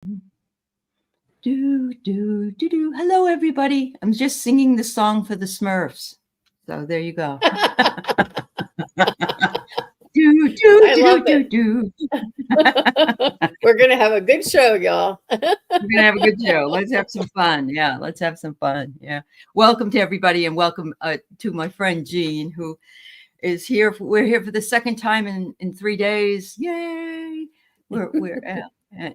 Do, do, do, do. Hello, everybody. I'm just singing the song for the Smurfs. So there you go. Do, do, I do, love do, it. do. We're going to have a good show, y'all. We're going to have a good show. Let's have some fun. Yeah, let's have some fun. Yeah. Welcome to everybody and welcome to my friend Jean, who is here. We're here for the second time in 3 days. Yay. We're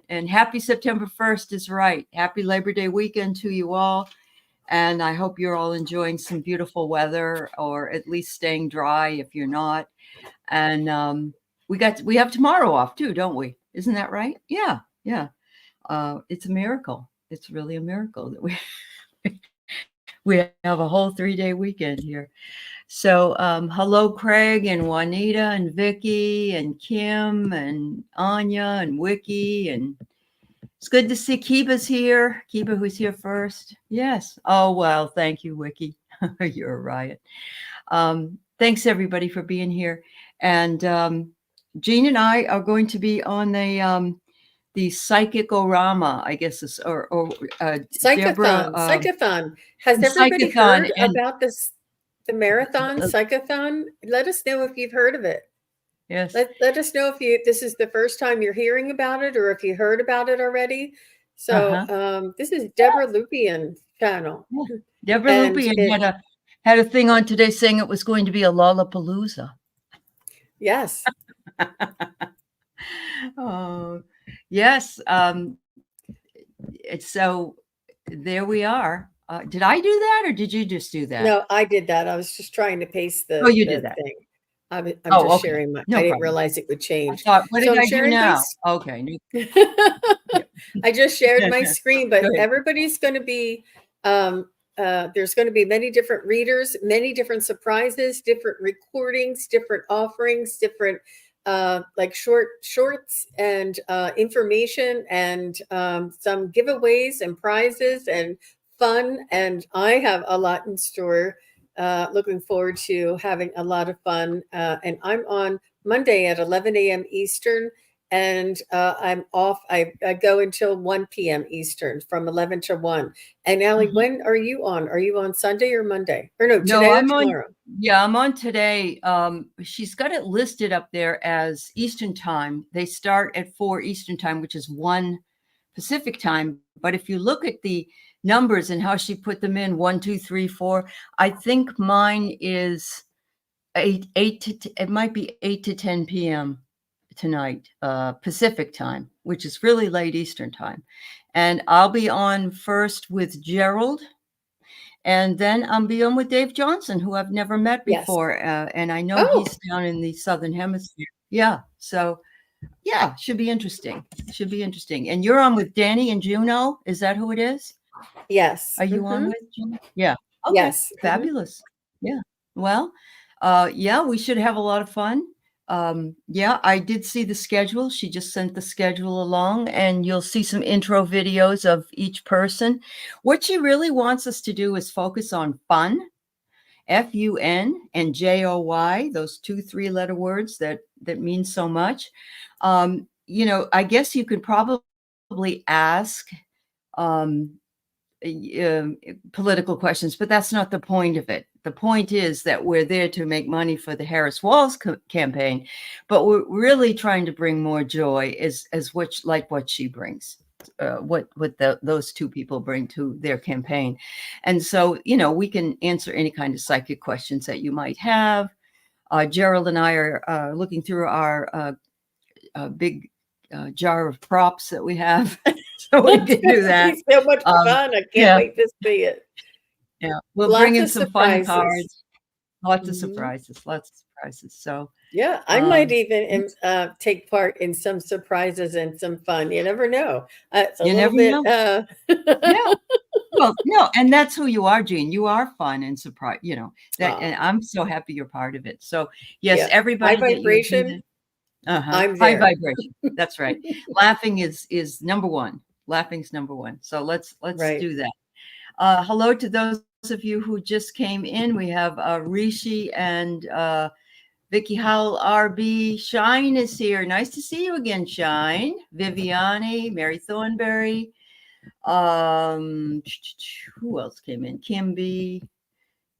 and happy September 1st is right. Happy Labor Day weekend to you all. And I hope you're all enjoying some beautiful weather or at least staying dry if you're not. And we have tomorrow off too, don't we? Isn't that right? Yeah. Yeah. It's a miracle. It's really a miracle that we have a whole 3-day weekend here. So hello, Craig and Juanita and Vicky and Kim and Anya and Wiki, and it's good to see Kiba's here. Kiba, who's here first. Yes. Oh, well, thank you, Wiki. You're a riot. Thanks everybody for being here. And Jean and I are going to be on the Psychic-O-Rama, I guess, or Deborah. Psychathon. Has everybody heard about this? The marathon Psychathon? Let us know if you've heard of it. Yes. Let us know if this is the first time you're hearing about it or if you heard about it already. So this is Deborah Lupien channel. Yeah. Deborah Lupien had a thing on today saying it was going to be a Lollapalooza. Yes. Oh, yes. So there we are. Did I do that or did you just do that? No, I did that. I was just trying to paste the, did that thing. I'm just sharing my. No I didn't problem. realize it would change. What did I do now? Okay. I just shared my screen, but everybody's going to be. There's going to be many different readers, many different surprises, different recordings, different offerings, different like shorts and information and some giveaways and prizes and fun. And I have a lot in store. Looking forward to having a lot of fun. And I'm on Monday at 11 a.m. Eastern. And I'm off. I go until 1 p.m. Eastern from 11 to 1. And Allie, when are you on? Are you on Sunday or Monday? Or no, today or tomorrow? Yeah, I'm on today. She's got it listed up there as Eastern time. They start at 4 Eastern time, which is 1 Pacific time. But if you look at the numbers and how she put them in, 1, 2, 3, 4, I think mine is 8 to it might be 8 to 10 p.m. tonight, Pacific time, which is really late Eastern time. And I'll be on first with Gerald. And then I'll be on with Dave Johnson, who I've never met before. Yes. And I know he's down in the Southern Hemisphere. Yeah. So, yeah, should be interesting. Should be interesting. And you're on with Danny and Juno. Is that who it is? Yes. Are you on with Juno? Yeah. Okay. Yes. Fabulous. Yeah. Well, yeah, we should have a lot of fun. Yeah, I did see the schedule. She just sent the schedule along, and you'll see some intro videos of each person. What she really wants us to do is focus on fun, F-U-N and J-O-Y, those 2 3-letter words that mean so much. I guess you could probably ask political questions, but that's not the point of it. The point is that we're there to make money for the Harris Walz campaign, but we're really trying to bring more joy as what she brings, what those 2 people bring to their campaign. And so, we can answer any kind of psychic questions that you might have. Gerald and I are looking through our big jar of props that we have. So we can do that. It's so much fun. I can't wait to see it. Yeah, we'll bring in some fun cards. Lots of surprises. So yeah, I might even take part in some surprises and some fun. You never know. It's a little bit. Yeah. Well, no, and that's who you are, Jean. You are fun and surprise. That, and I'm so happy you're part of it. So yes, everybody. High vibration. I'm there. High vibration. That's right. Laughing is number one. Laughing's number one. So let's do that. Hello to those of you who just came in. We have Rishi and Vicky Howell, RB. Shine is here. Nice to see you again, Shine. Viviani, Mary Thornberry. Who else came in? Kimby.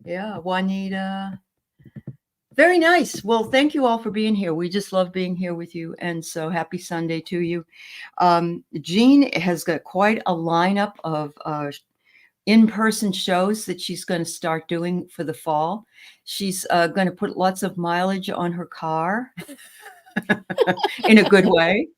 Yeah, Juanita. Very nice. Well, thank you all for being here. We just love being here with you. And so happy Sunday to you. Jean has got quite a lineup of in-person shows that she's going to start doing for the fall. She's going to put lots of mileage on her car in a good way,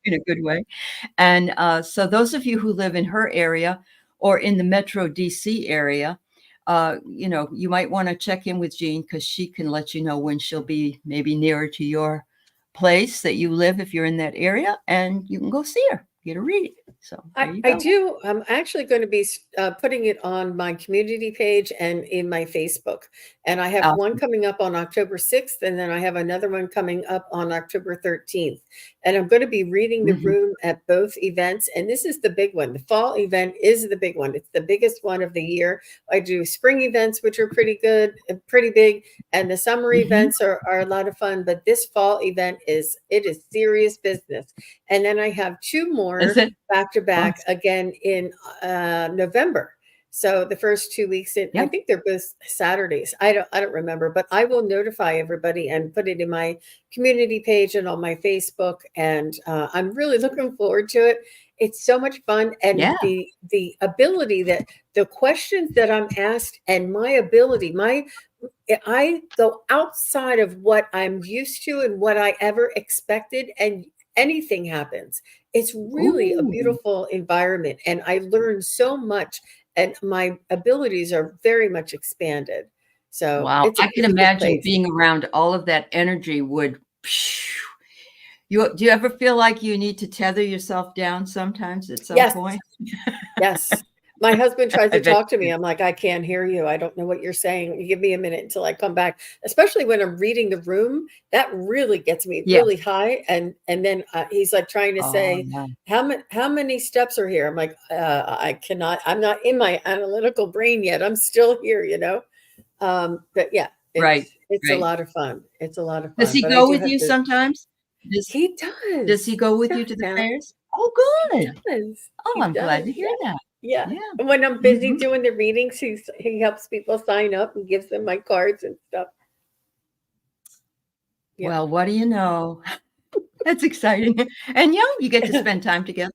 And so those of you who live in her area or in the Metro DC area, you might want to check in with Jean because she can let you know when she'll be maybe nearer to your place that you live if you're in that area, and you can go see her, get a read. So I do. I'm actually going to be putting it on my community page and in my Facebook. And I have one coming up on October 6th, and then I have another one coming up on October 13th. And I'm going to be reading the room at both events. And this is the big one. The fall event is the big one. It's the biggest one of the year. I do spring events, which are pretty good, pretty big. And the summer events are a lot of fun. But this fall event is serious business. And then I have two more back to back again in November. So the first 2 weeks, I think they're both Saturdays. I don't remember, but I will notify everybody and put it in my community page and on my Facebook. And I'm really looking forward to it. It's so much fun. And the ability that the questions that I'm asked and my ability, I go outside of what I'm used to and what I ever expected, and anything happens. It's really a beautiful environment, and I learn so much, and my abilities are very much expanded. So wow, I can imagine being around all of that energy would. Do you ever feel like you need to tether yourself down sometimes at some point? Yes. My husband tries to talk to me. I'm like, I can't hear you. I don't know what you're saying. Give me a minute until I come back. Especially when I'm reading the room, that really gets me really high. And then he's like trying to say, how many steps are here? I'm like, I cannot. I'm not in my analytical brain yet. I'm still here, But yeah, it's a lot of fun. It's a lot of fun. Does he go with you sometimes? He does. Does he go with you to the fairs? Oh, good. I'm glad to hear that. Yeah. And when I'm busy doing the readings, he helps people sign up and gives them my cards and stuff. Yeah. Well, what do you know? That's exciting. And you get to spend time together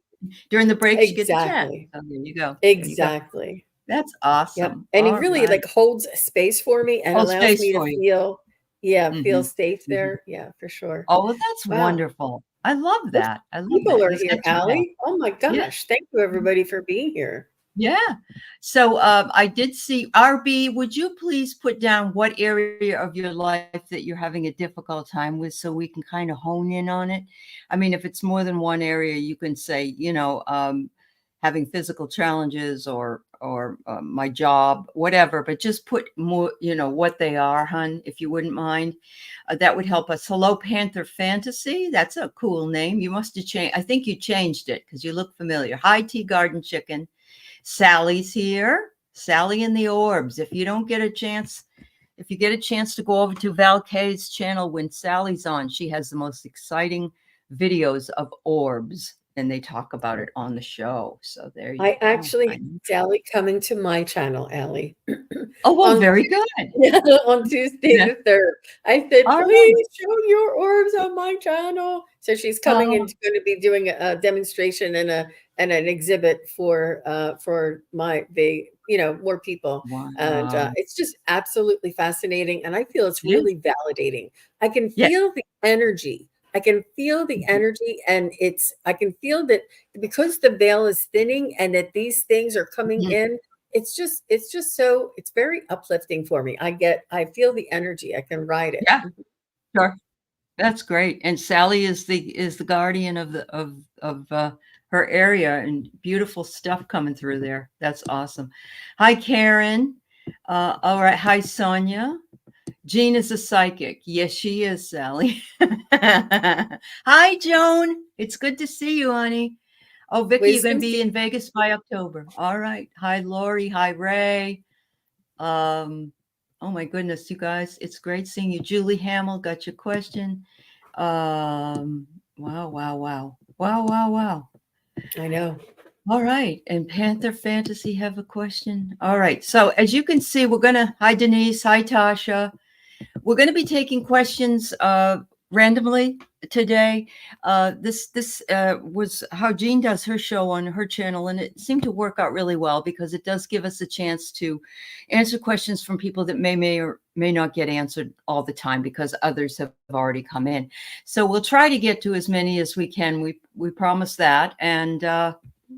during the breaks. You get to chat. So there you go. Exactly. That's awesome. And he really holds space for me and allows me to feel feel safe there. Yeah, for sure. Oh, well, that's wonderful. I love that. People are here, Allie. Oh my gosh. Thank you everybody for being here. Yeah. So I did see RB. Would you please put down what area of your life that you're having a difficult time with so we can kind of hone in on it? I mean, if it's more than one area, you can say, having physical challenges or my job, whatever, but just put more, what they are, hun, if you wouldn't mind. That would help us. Hello, Panther Fantasy. That's a cool name. You must have changed. I think you changed it because you look familiar. Hi, Tea Garden Chicken. Sally's here. Sally in the Orbs. If you get a chance to go over to Val K's channel when Sally's on, she has the most exciting videos of orbs, and they talk about it on the show. So there you go. I actually had Sally coming to my channel, Allie. Oh, well, very good. Yeah, on Tuesday the 3rd. I said, please show your orbs on my channel. So she's coming and going to be doing a demonstration and an exhibit for more people. Wow. And it's just absolutely fascinating. And I feel it's really validating. I can feel the energy. I can feel the energy, and I can feel that because the veil is thinning and that these things are coming in, it's very uplifting for me. I feel the energy. I can ride it. Yeah, sure. That's great. And Sally is the guardian of her area, and beautiful stuff coming through there. That's awesome. Hi, Karen. All right. Hi, Sonia. Jean is a psychic. Yes, she is, Sally. Hi, Joan. It's good to see you, honey. Oh, Vicky, you're going to be in Vegas by October. All right. Hi, Lori. Hi, Ray. Oh my goodness, you guys, it's great seeing you. Julie Hamill got your question. Wow, wow, wow. Wow, wow, wow. I know. All right. And Panther Fantasy have a question. All right. So as you can see, hi Denise, hi Tasha. We're going to be taking questions randomly today. This was how Jean does her show on her channel, and it seemed to work out really well because it does give us a chance to answer questions from people that may or may not get answered all the time because others have already come in. So we'll try to get to as many as we can. We promise that, and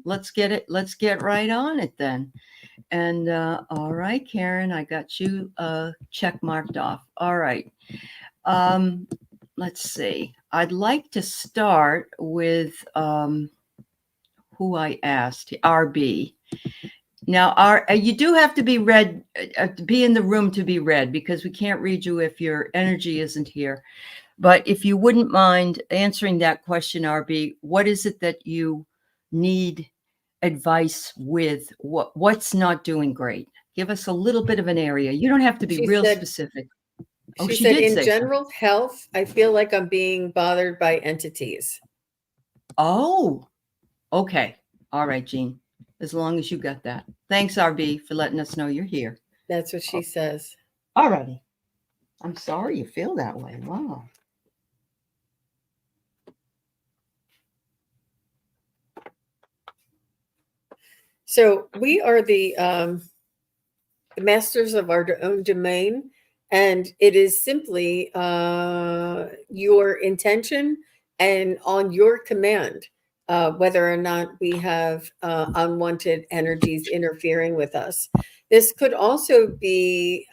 let's get right on it then. And all right, Karen, I got you check marked off. All right. Let's see. I'd like to start with who I asked, RB. Now, you do have to be read, be in the room to be read, because we can't read you if your energy isn't here. But if you wouldn't mind answering that question, RB, what is it that you need advice with? What's not doing great? Give us a little bit of an area. You don't have to be real specific. She said, in general health, I feel like I'm being bothered by entities. Oh, okay. All right, Jean. As long as you got that. Thanks, RB, for letting us know you're here. That's what she says. All righty. I'm sorry you feel that way. Wow. So we are the masters of our own domain, and it is simply your intention and on your command whether or not we have unwanted energies interfering with us. This could also be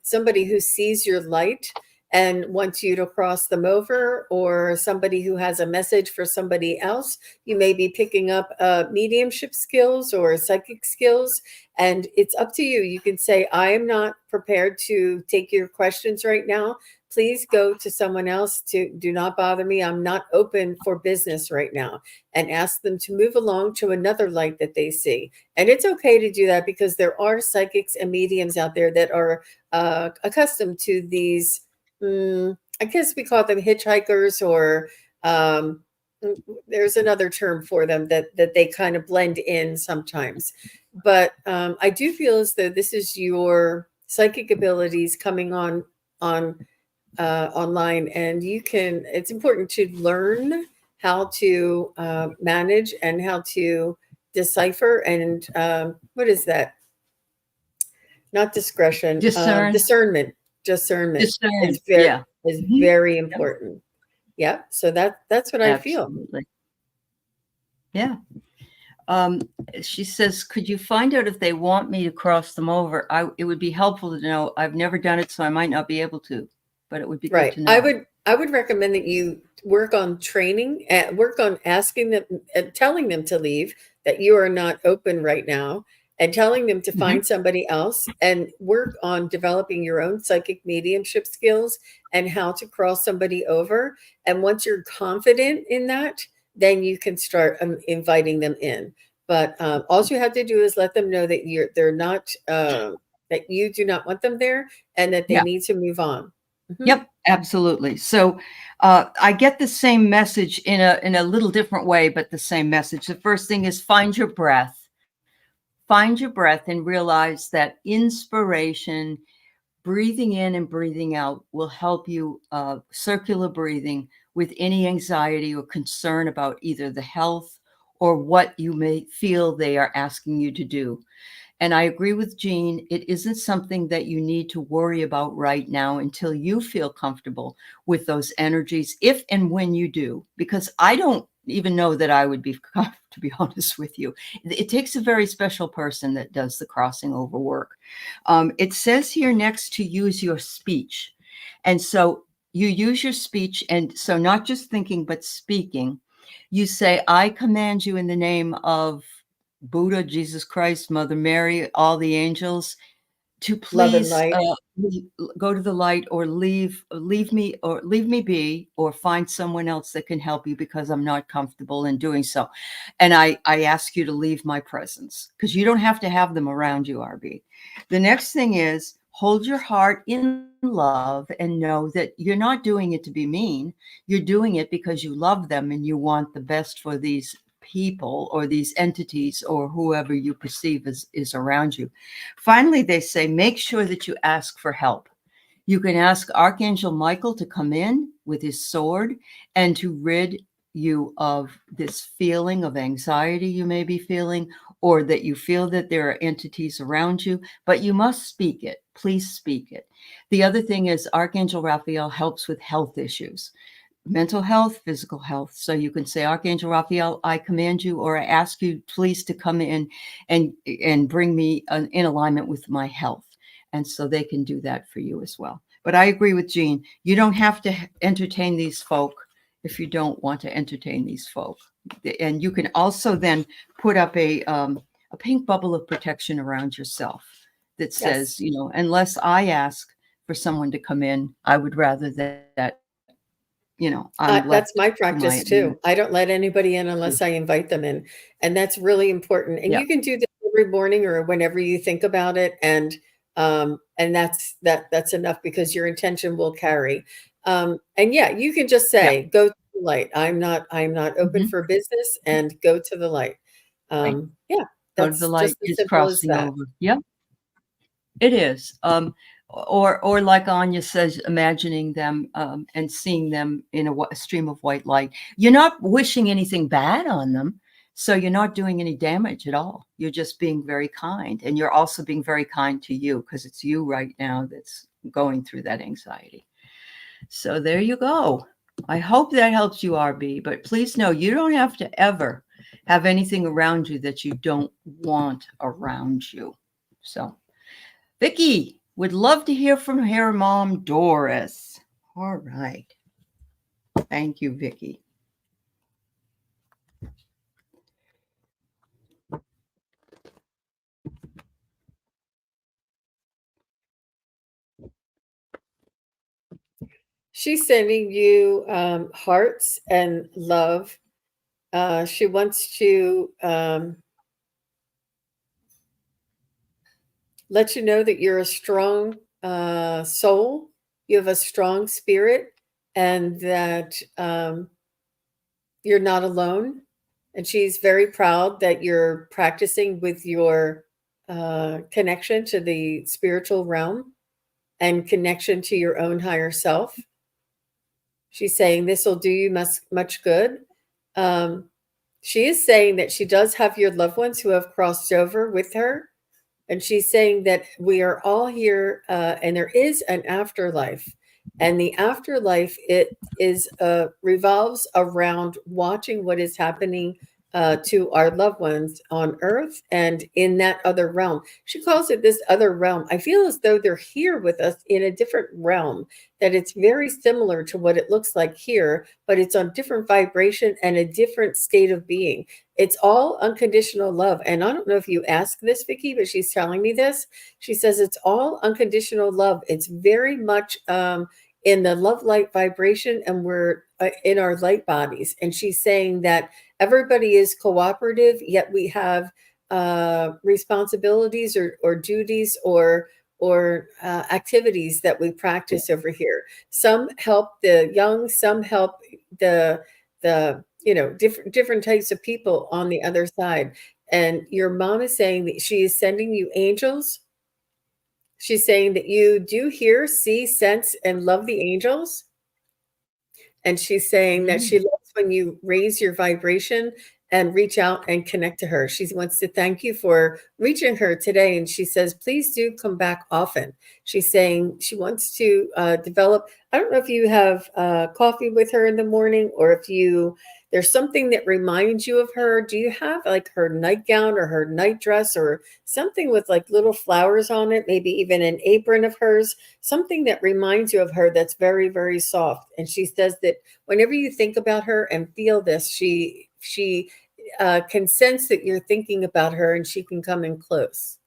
somebody who sees your light and wants you to cross them over, or somebody who has a message for somebody else. You may be picking up mediumship skills or psychic skills, and it's up to you. You can say, I am not prepared to take your questions right now. Please go to someone else. Do not bother me. I'm not open for business right now, and ask them to move along to another light that they see. And it's okay to do that, because there are psychics and mediums out there that are accustomed to these, I guess we call them hitchhikers, or there's another term for them that they kind of blend in sometimes. But I do feel as though this is your psychic abilities coming on online, and it's important to learn how to manage and how to decipher and what is that? Not discretion, discernment. Discernment is very important. Yeah. So that's what Absolutely. I feel. Yeah. She says, could you find out if they want me to cross them over? It would be helpful to know. I've never done it, so I might not be able to, but it would be good to know. I would recommend that you work on training, work on asking them and telling them to leave, that you are not open right now, and telling them to find somebody else, and work on developing your own psychic mediumship skills and how to cross somebody over. And once you're confident in that, then you can start inviting them in. But all you have to do is let them know that they're not, that you do not want them there, and that they need to move on. Yep, absolutely. So I get the same message in a little different way, but the same message. The first thing is find your breath. Find your breath and realize that inspiration, breathing in and breathing out, will help you, circular breathing, with any anxiety or concern about either the health or what you may feel they are asking you to do. And I agree with Jean, it isn't something that you need to worry about right now until you feel comfortable with those energies, if and when you do, because I don't even know that I would be, to be honest with you. It takes a very special person that does the crossing over work. It says here next to use your speech. And so you use your speech, and so not just thinking, but speaking. You say, I command you in the name of Buddha, Jesus Christ, Mother Mary, all the angels, to please go to the light, or leave me be, or find someone else that can help you, because I'm not comfortable in doing so. And I ask you to leave my presence, because you don't have to have them around you, RB. The next thing is hold your heart in love and know that you're not doing it to be mean. You're doing it because you love them and you want the best for these people or these entities or whoever you perceive is around you. Finally, they say, make sure that you ask for help. You can ask Archangel Michael to come in with his sword and to rid you of this feeling of anxiety you may be feeling, or that you feel that there are entities around you, but you must speak it. Please speak it. The other thing is Archangel Raphael helps with health issues, mental health, physical health. So you can say, Archangel Raphael, I command you, or I ask you please to come in and bring me in alignment with my health. And so they can do that for you as well. But I agree with Jean. You don't have to entertain these folk if you don't want to entertain these folk. And you can also then put up a pink bubble of protection around yourself that says, Yes. Unless I ask for someone to come in, I would rather that I'm That's left my to my practice own. too. I don't let anybody in unless I invite them in, and that's really important. And Yeah, you can do this every morning or whenever you think about it, and that's enough because your intention will carry. And yeah, you can just yeah. say, "Go to the light." I'm not open Mhm. for business, and go to the light. Right. Yeah, Go to the that's light just as is simple as crossing that. over. Yep, it is. Or like Anya says, imagining them and seeing them in a stream of white light. You're not wishing anything bad on them, so you're not doing any damage at all. You're just being very kind, and you're also being very kind to you because it's you right now that's going through that anxiety. So there you go. I hope that helps you, RB. But please know you don't have to ever have anything around you that you don't want around you. So, Vicky, would love to hear from her mom, Doris. All right. Thank you, Vicky. She's sending you hearts and love. She wants to let you know that you're a strong soul, you have a strong spirit, and that you're not alone. And she's very proud that you're practicing with your connection to the spiritual realm and connection to your own higher self. She's saying this will do you much good. Um, she is saying that she does have your loved ones who have crossed over with her. And she's saying that we are all here, and there is an afterlife. And the afterlife, it is revolves around watching what is happening to our loved ones on earth and in that other realm. She calls it this other realm. I feel as though they're here with us in a different realm, that it's very similar to what it looks like here, but it's on different vibration and a different state of being. It's all unconditional love. And I don't know if you asked this, Vicki, but she's telling me this. She says it's all unconditional love. It's very much in the love light vibration, and we're in our light bodies. And she's saying that everybody is cooperative, yet we have responsibilities or duties or activities that we practice over here. Some help the young, some help the different types of people on the other side. And your mom is saying that she is sending you angels. She's saying that you do hear, see, sense, and love the angels. And she's saying that she Mm. loves when you raise your vibration and reach out and connect to her. She wants to thank you for reaching her today. And she says, please do come back often. She's saying she wants to develop. I don't know if you have coffee with her in the morning, or if there's something that reminds you of her. Do you have like her nightgown or her nightdress or something with like little flowers on it, maybe even an apron of hers, something that reminds you of her that's very, very soft? And she says that whenever you think about her and feel this, she can sense that you're thinking about her, and she can come in close.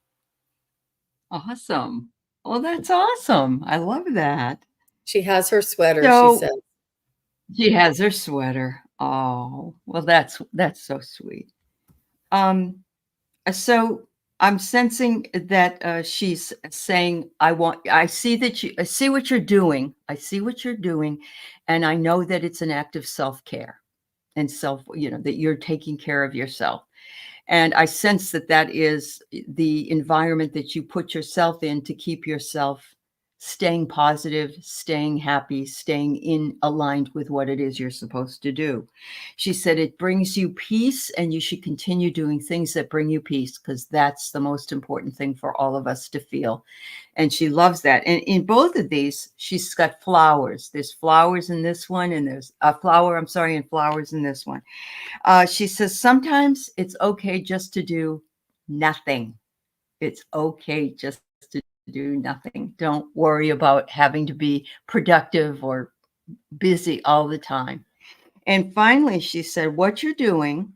Awesome. Well, that's awesome. I love that. She has her sweater, she So says. she has her sweater. Oh, well, that's so sweet. Um, so I'm sensing that she's saying, I see what you're doing. I see what you're doing. And I know that it's an act of self-care and that you're taking care of yourself. And I sense that that is the environment that you put yourself in to keep yourself staying positive, staying happy, staying in aligned with what it is you're supposed to do. She said it brings you peace, and you should continue doing things that bring you peace, because that's the most important thing for all of us to feel. And she loves that. And in both of these, she's got flowers. There's flowers in this one, and there's a flower, I'm sorry, and flowers in this one. She says, sometimes it's okay just to do nothing. It's okay just to do nothing. Don't worry about having to be productive or busy all the time. And finally, she said, what you're doing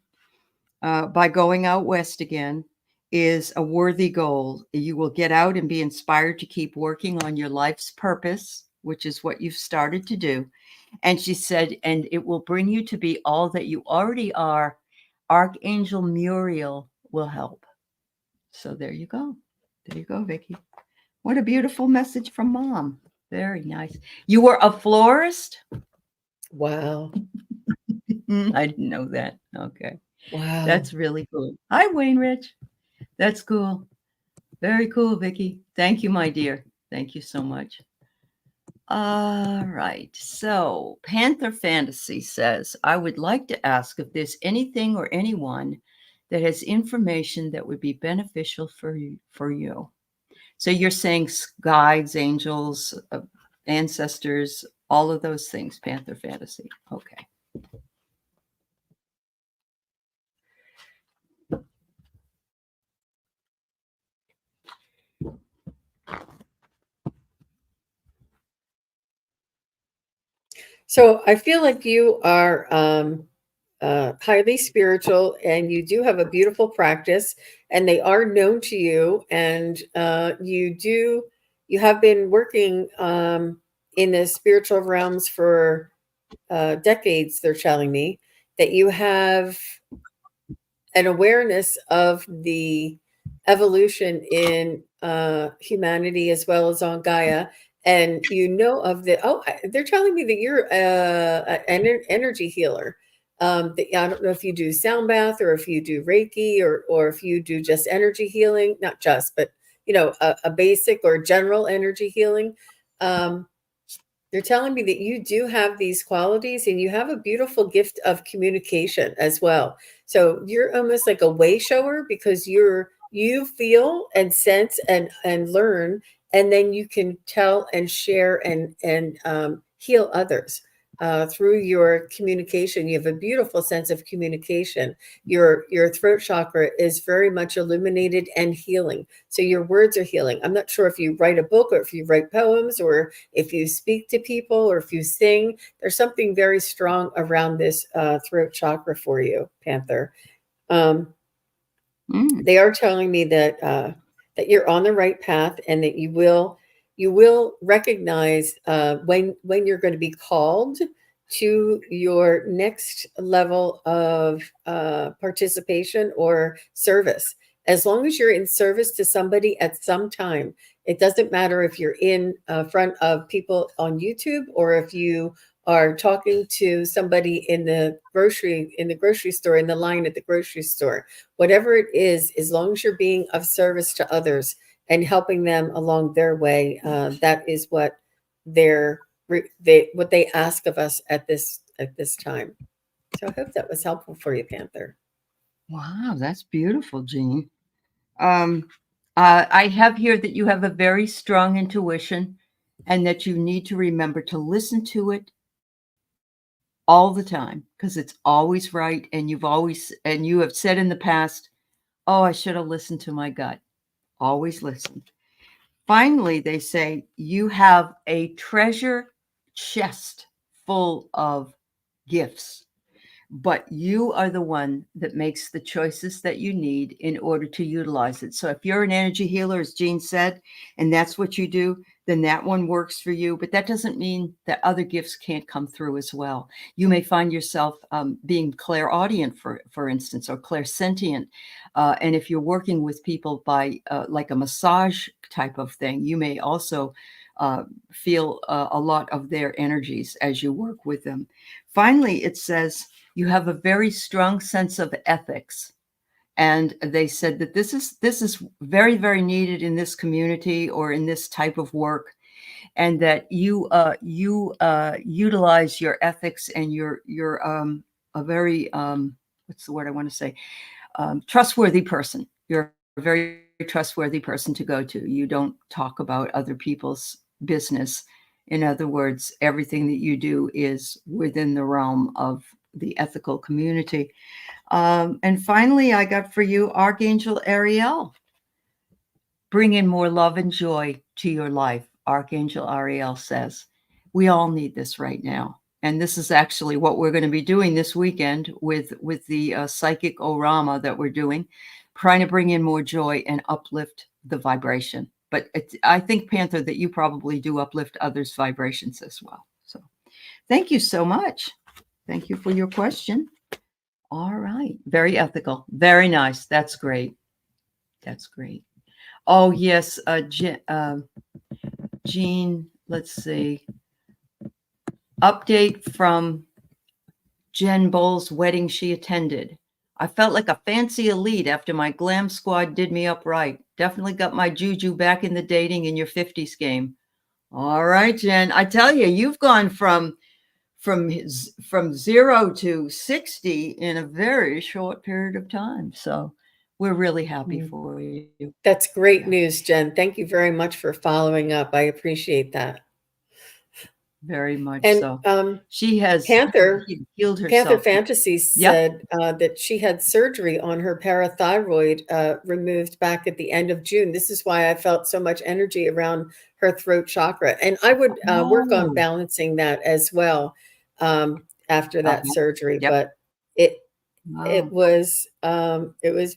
by going out west again is a worthy goal. You will get out and be inspired to keep working on your life's purpose, which is what you've started to do. And she said, and it will bring you to be all that you already are. Archangel Muriel will help. So there you go. There you go, Vicki. What a beautiful message from Mom. Very nice. You were a florist? Wow. I didn't know that. Okay. Wow. That's really cool. Hi, Wayne Rich. That's cool. Very cool, Vicki. Thank you, my dear. Thank you so much. All right. So Panther Fantasy says, I would like to ask if there's anything or anyone that has information that would be beneficial for you. So you're saying guides, angels, ancestors, all of those things, Panther Fantasy. Okay. So I feel like you are highly spiritual, and you do have a beautiful practice, and they are known to you, and you have been working in the spiritual realms for decades. They're telling me that you have an awareness of the evolution in humanity as well as on Gaia. And you know of they're telling me that you're an energy healer. I don't know if you do sound bath, or if you do Reiki, or if you do just energy healing, not just, but a basic or general energy healing. They're telling me that you do have these qualities, and you have a beautiful gift of communication as well. So you're almost like a way shower, because you feel and sense and learn, and then you can tell and share and heal others through your communication. You have a beautiful sense of communication. Your throat chakra is very much illuminated and healing. So your words are healing. I'm not sure if you write a book, or if you write poems, or if you speak to people, or if you sing. There's something very strong around this throat chakra for you, Panther. They are telling me that that you're on the right path, and that you will recognize when you're going to be called to your next level of participation or service. As long as you're in service to somebody at some time, it doesn't matter if you're in front of people on YouTube, or if you are talking to somebody in the grocery store, in the line at the grocery store. Whatever it is, as long as you're being of service to others and helping them along their way, that is what what they ask of us at this time. So I hope that was helpful for you, Panther. Wow, that's beautiful, Jean. I have here that you have a very strong intuition, and that you need to remember to listen to it all the time, because it's always right. And you have said in the past, oh, I should have listened to my gut. Always listen. Finally, they say you have a treasure chest full of gifts, but you are the one that makes the choices that you need in order to utilize it. So if you're an energy healer, as Jean said, and that's what you do, then that one works for you. But that doesn't mean that other gifts can't come through as well. You may find yourself being clairaudient, for instance, or clairsentient. And if you're working with people by like a massage type of thing, you may also feel a lot of their energies as you work with them. Finally, it says, you have a very strong sense of ethics. And they said that this is very, very needed in this community or in this type of work, and that you utilize your ethics, and you're a very what's the word I want to say, trustworthy person. You're a very trustworthy person to go to. You don't talk about other people's business. In other words, everything that you do is within the realm of the ethical community. And finally, I got for you Archangel Ariel. Bring in more love and joy to your life. Archangel Ariel says, we all need this right now. And this is actually what we're going to be doing this weekend with the psychic orama that we're doing, trying to bring in more joy and uplift the vibration. But I think, Panther, that you probably do uplift others' vibrations as well. So thank you so much. Thank you for your question. All right. Very ethical. Very nice. That's great. That's great. Oh, yes. Jean, let's see. Update from Jen Bowles' wedding she attended. I felt like a fancy elite after my glam squad did me up right. Definitely got my juju back in the dating in your 50s game. All right, Jen. I tell you, you've gone from 0 to 60 in a very short period of time. So we're really happy for you. That's great news, Jen. Thank you very much for following up. I appreciate that. Very much And so. She has Panther healed herself. Panther Fantasy said that she had surgery on her parathyroid removed back at the end of June. This is why I felt so much energy around her throat chakra. And I would work on balancing that as well after that surgery. Yep. But it was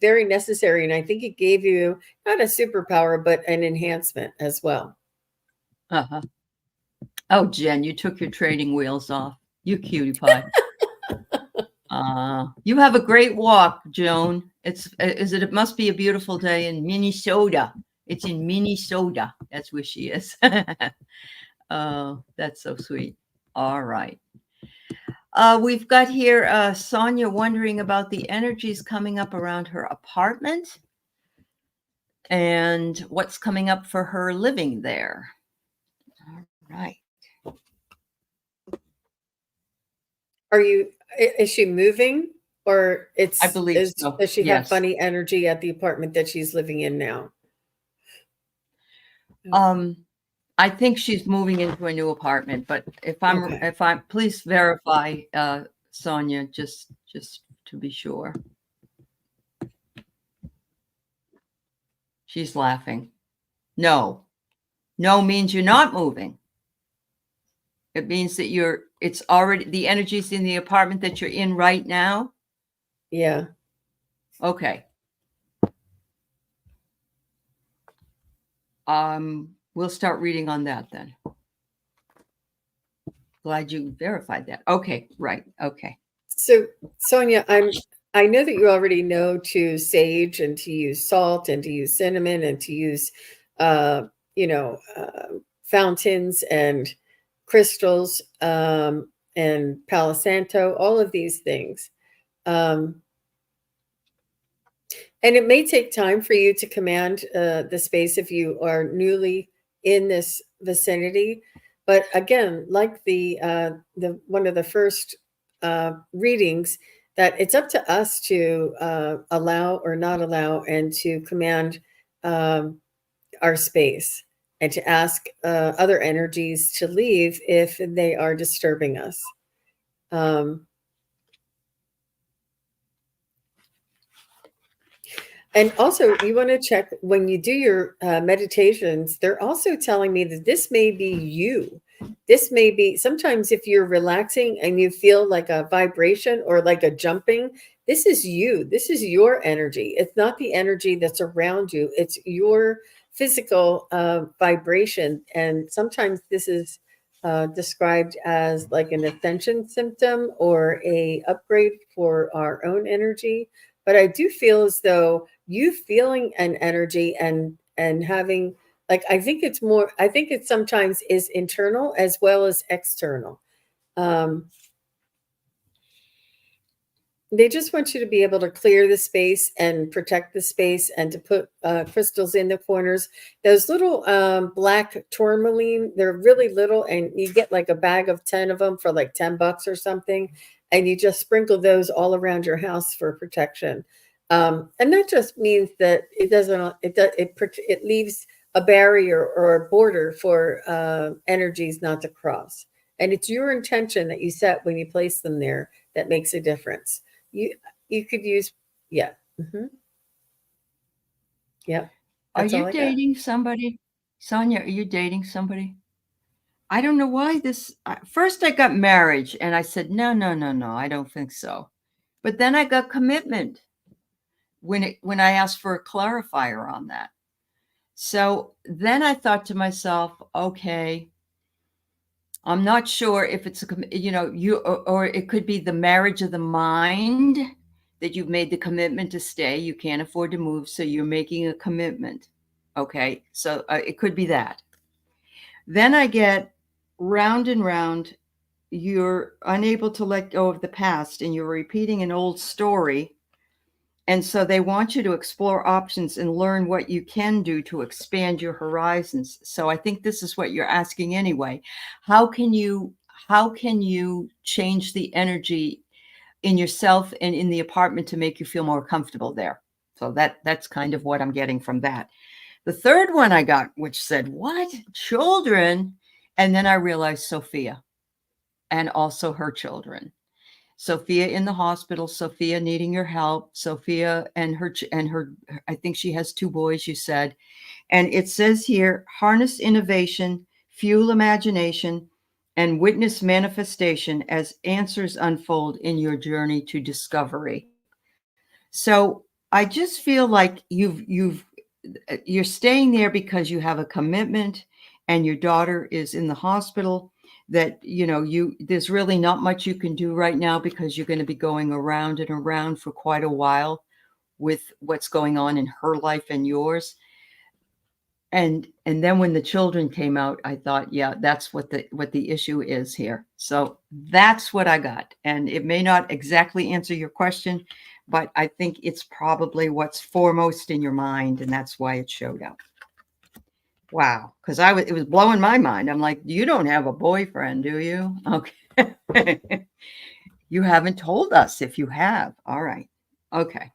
very necessary. And I think it gave you not a superpower, but an enhancement as well. Uh-huh. Oh, Jen, you took your training wheels off. You cutie pie. You have a great walk, Joan. It must be a beautiful day in Minnesota. It's in Minnesota. That's where she is. Oh, that's so sweet. All right. We've got here Sonia wondering about the energies coming up around her apartment and what's coming up for her living there. All right. Is she moving, or I believe so. Does she have funny energy at the apartment that she's living in now? I think she's moving into a new apartment, but if I'm please verify, Sonia, just to be sure. She's laughing. No means you're not moving. It means that it's already, the energy's in the apartment that you're in right now. Yeah. Okay. We'll start reading on that then. Glad you verified that. Okay, right. Okay. So, Sonia, I know that you already know to sage and to use salt and to use cinnamon and to use, fountains and crystals and Palo Santo, all of these things. And it may take time for you to command the space if you are newly in this vicinity. But again, like the one of the first readings, that it's up to us to allow or not allow and to command our space and to ask other energies to leave if they are disturbing us. And also, you want to check when you do your meditations, they're also telling me that this may be you this may be sometimes if you're relaxing and you feel like a vibration or like a jumping, this is you. This is your energy. It's not the energy that's around you. It's your physical vibration. And sometimes this is described as like an ascension symptom or a upgrade for our own energy. But I do feel as though you feeling an energy and having like I think it sometimes is internal as well as external. Um, they just want you to be able to clear the space and protect the space and to put crystals in the corners. Those little black tourmaline, they're really little, and you get like a bag of 10 of them for like $10 or something. And you just sprinkle those all around your house for protection. And that just means that it doesn't, it leaves a barrier or a border for energies not to cross. And it's your intention that you set when you place them there that makes a difference. You could use, yeah. Mm-hmm. Yeah. Are That's all you I got. dating somebody? Sonia, are you dating somebody? I don't know why this. First, I got marriage and I said, no, no, no, no, I don't think so. But then I got commitment when I asked for a clarifier on that. So then I thought to myself, okay, I'm not sure if it's or it could be the marriage of the mind that you've made the commitment to stay. You can't afford to move, so you're making a commitment. Okay, so it could be that. Then I get round and round. You're unable to let go of the past, and you're repeating an old story. And so they want you to explore options and learn what you can do to expand your horizons. So I think this is what you're asking anyway. How can you change the energy in yourself and in the apartment to make you feel more comfortable there? So that's kind of what I'm getting from that. The third one I got, which said, what? Children? And then I realized Sophia and also her children. Sophia in the hospital, Sophia needing your help, Sophia and her, I think she has 2 boys, you said. And it says here, harness innovation, fuel imagination, and witness manifestation as answers unfold in your journey to discovery. So I just feel like you're staying there because you have a commitment and your daughter is in the hospital, that there's really not much you can do right now because you're going to be going around and around for quite a while with what's going on in her life and yours. And then when the children came out, I thought, yeah, that's what the issue is here. So that's what I got. And it may not exactly answer your question, but I think it's probably what's foremost in your mind, and that's why it showed up. Wow, because it was blowing my mind. I'm like, you don't have a boyfriend, do you? Okay. You haven't told us if you have. All right. Okay.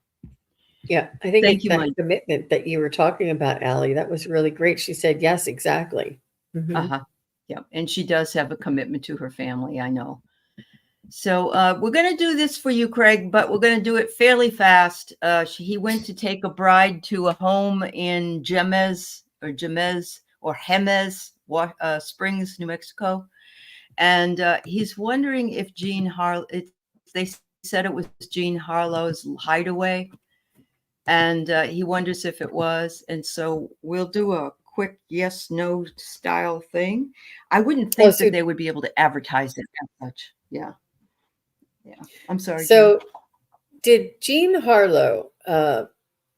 Yeah, I think Thank it's you, that Mike. commitment that you were talking about, Allie. That was really great. She said yes, exactly. Mm-hmm. Uh-huh. Yeah. And she does have a commitment to her family, I know. So we're going to do this for you, Craig, but we're going to do it fairly fast. He went to take a bride to a home in Jemez or Jemez Springs, New Mexico. And he's wondering if they said it was Jean Harlow's hideaway. And he wonders if it was. And so we'll do a quick yes, no style thing. I wouldn't think that they would be able to advertise it as such. Yeah. Yeah. I'm sorry. So did Jean Harlow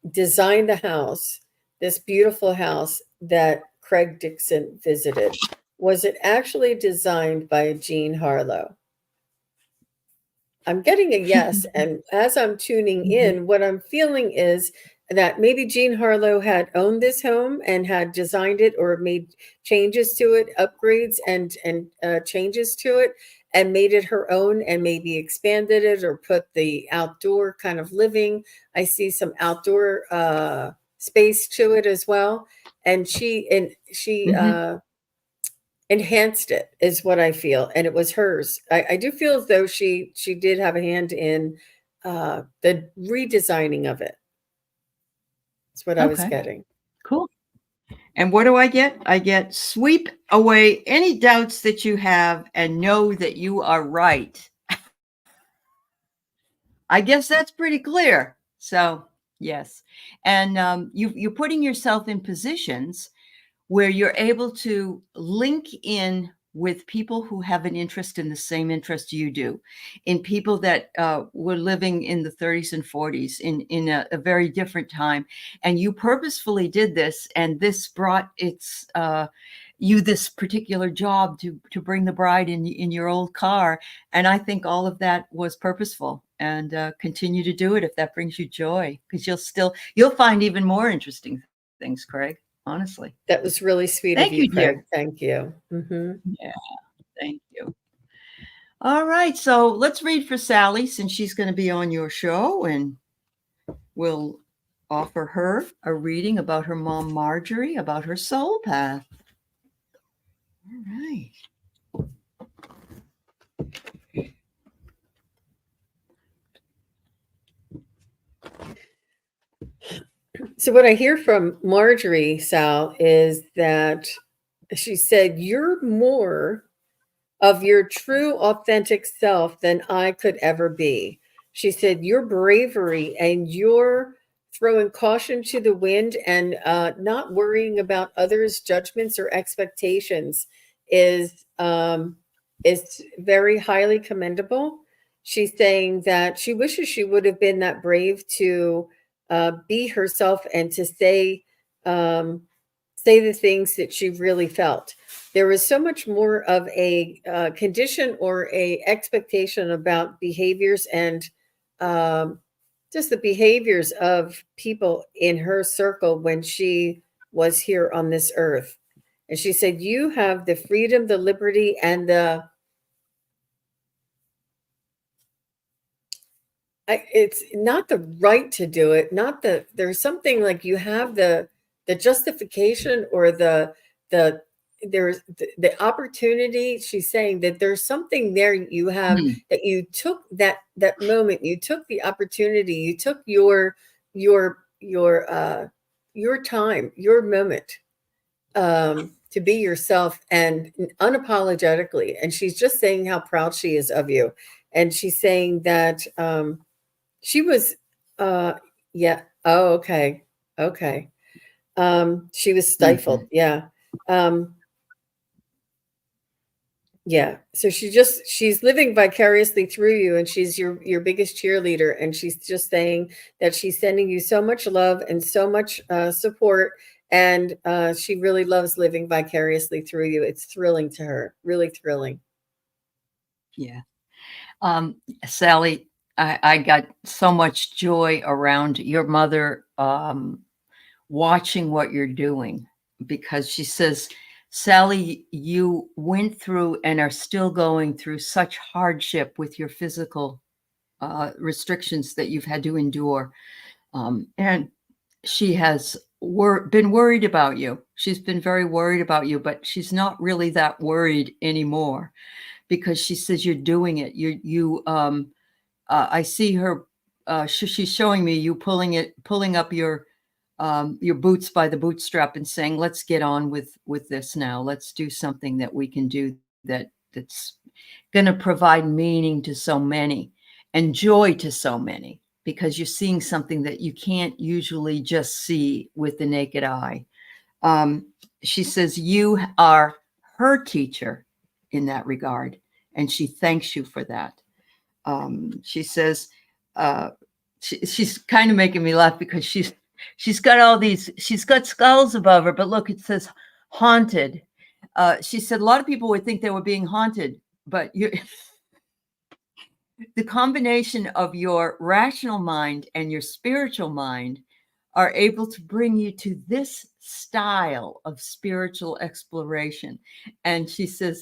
design the house, this beautiful house that Craig Dixon visited? Was it actually designed by Jean Harlow? I'm getting a yes. And as I'm tuning in, what I'm feeling is that maybe Jean Harlow had owned this home and had designed it or made changes to it, upgrades and changes to it, and made it her own and maybe expanded it or put the outdoor kind of living. I see some outdoor space to it as well. And she enhanced it is what I feel, and it was hers. I do feel as though she did have a hand in the redesigning of it. That's what I was getting. Cool. And what do I get? I get sweep away any doubts that you have and know that you are right. I guess that's pretty clear. So, yes. And you're putting yourself in positions where you're able to link in with people who have an interest in the same interest you do, in people that were living in the 30s and 40s in a very different time. And you purposefully did this, and this brought you this particular job to bring the bride in your old car. And I think all of that was purposeful, and continue to do it if that brings you joy, because you'll find even more interesting things, Craig. Honestly. That was really sweet of Thank you, you, Craig. dear. Thank you. Mhm. Yeah, thank you. All right, so let's read for Sally, since she's going to be on your show, and we'll offer her a reading about her mom, Marjorie, about her soul path. All right. So what I hear from Marjorie, Sal, is that she said, "You're more of your true, authentic self than I could ever be." She said, "Your bravery and your throwing caution to the wind and not worrying about others' judgments or expectations is very highly commendable." She's saying that she wishes she would have been that brave to be herself and to say the things that she really felt. There was so much more of a condition or a expectation about behaviors and um, just the behaviors of people in her circle when she was here on this earth. And she said, "You have the freedom, the liberty, and it's not the right to do it, not the there's something like you have the justification or the there's the opportunity." She's saying that there's something there you have, Mhm. that you took that moment, you took the opportunity, you took your time, your moment, to be yourself and unapologetically. And she's just saying how proud she is of you. And she's saying that she was yeah. Oh, okay. Okay. She was stifled. Mhm. Yeah. Um, yeah. So she's living vicariously through you, and she's your biggest cheerleader, and she's just saying that she's sending you so much love and so much support, and she really loves living vicariously through you. It's thrilling to her. Really thrilling. Yeah. Sally, I got so much joy around your mother watching what you're doing, because she says, Sally, you went through and are still going through such hardship with your physical restrictions that you've had to endure. And she has been worried about you. She's been very worried about you, but she's not really that worried anymore, because she says you're doing it. I see her. She's showing me you pulling up your boots by the bootstrap and saying, "Let's get on with this now. Let's do something that we can do that's going to provide meaning to so many and joy to so many, because you're seeing something that you can't usually just see with the naked eye." Um, she says you are her teacher in that regard, and she thanks you for that. She says uh, she's kind of making me laugh, because she's got skulls above her, but look, it says haunted. She said a lot of people would think they were being haunted, but the combination of your rational mind and your spiritual mind are able to bring you to this style of spiritual exploration. And she said,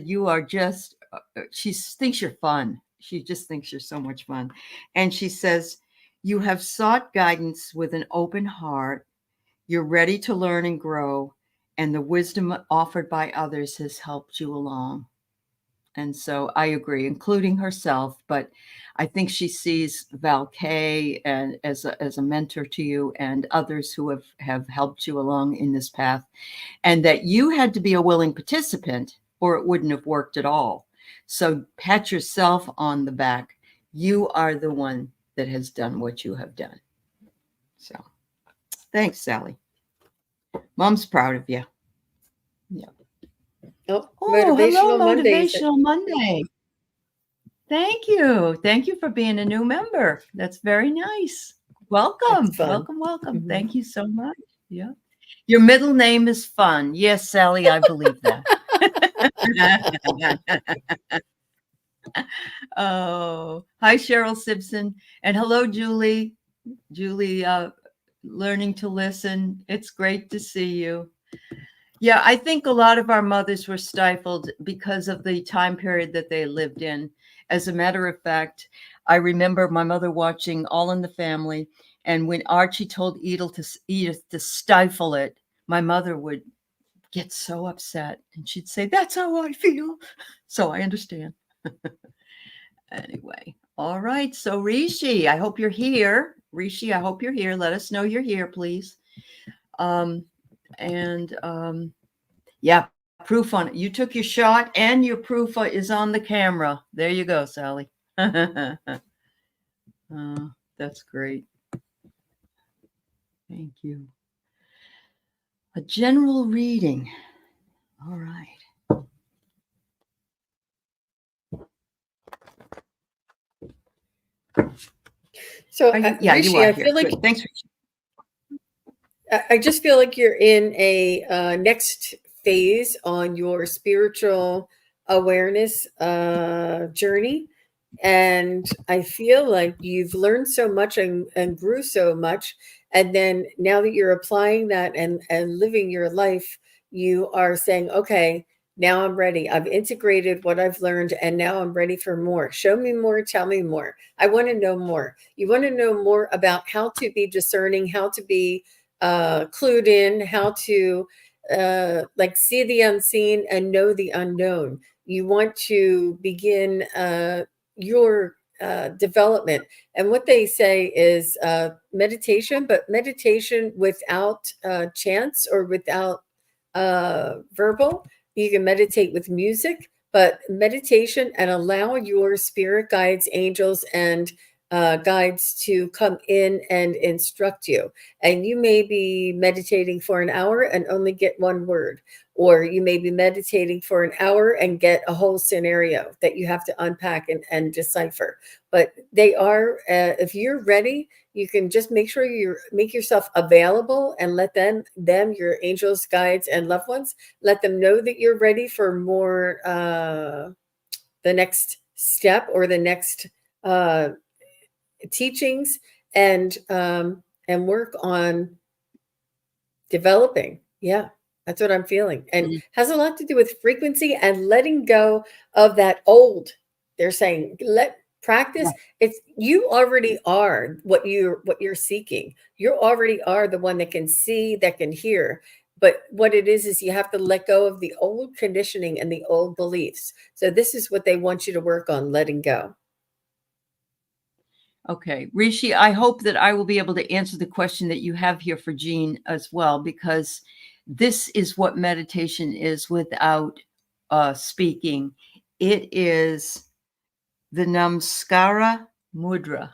you are just, she thinks you're fun. She just thinks you're so much fun. And she says, you have sought guidance with an open heart. You're ready to learn and grow. And the wisdom offered by others has helped you along. And so I agree, including herself, but I think she sees Val Kay and as a mentor to you and others who have helped you along in this path, and that you had to be a willing participant or it wouldn't have worked at all. So pat yourself on the back. You are the one that has done what you have done. So thanks, Sally. Mom's proud of you. Yeah. Oh, Oh, hello, Motivational Mondays. Motivational Monday. Thank you. Thank you for being a new member. That's very nice. Welcome. That's fun. Welcome, welcome. Mhm. Thank you so much. Yeah. Your middle name is Fun. Yes, Sally, I believe that. Oh, hi, Cheryl Simpson. And hello, Julie. Julie, learning to listen. It's great to see you. Yeah, I think a lot of our mothers were stifled because of the time period that they lived in. As a matter of fact, I remember my mother watching All in the Family, and when Archie told Edith to stifle it, my mother would get so upset, and she'd say, "That's how I feel." So I understand. Anyway, all right. So Rishi, I hope you're here. Rishi, I hope you're here. Let us know you're here, please. Yeah, proof on it. You took your shot and your proof is on the camera. There you go, Sally. That's great. Thank you. A general reading. All right. So, Yeah, Rishi, you are I here. feel like Good. Thanks, Rishi. I just feel like you're in a next phase on your spiritual awareness journey. And I feel like you've learned so much and grew so much. And then now that you're applying that and living your life, you are saying, okay, now I'm ready. I've integrated what I've learned and now I'm ready for more. Show me more, tell me more. I want to know more. You want to know more about how to be discerning, how to be clued in, how to like see the unseen and know the unknown. You want to begin your development. And what they say is meditation, but meditation without chants or without verbal. You can meditate with music, but meditation and allow your spirit guides, angels, and guides to come in and instruct you. And you may be meditating for an hour and only get one word, or you may be meditating for an hour and get a whole scenario that you have to unpack and decipher. But they are, if you're ready, you can just make sure you make yourself available and let them, your angels, guides, and loved ones, let them know that you're ready for more, the next step or the next teachings, and work on developing. Yeah, that's what I'm feeling, and has a lot to do with frequency and letting go of that old. They're saying let practice. It's you already are what you're seeking. You already are the one that can see, that can hear. But what it is you have to let go of the old conditioning and the old beliefs. So this is what they want you to work on, letting go. Okay, Rishi, I hope that I will be able to answer the question that you have here for Jean as well, because this is what meditation is without speaking. It is the Namaskara Mudra.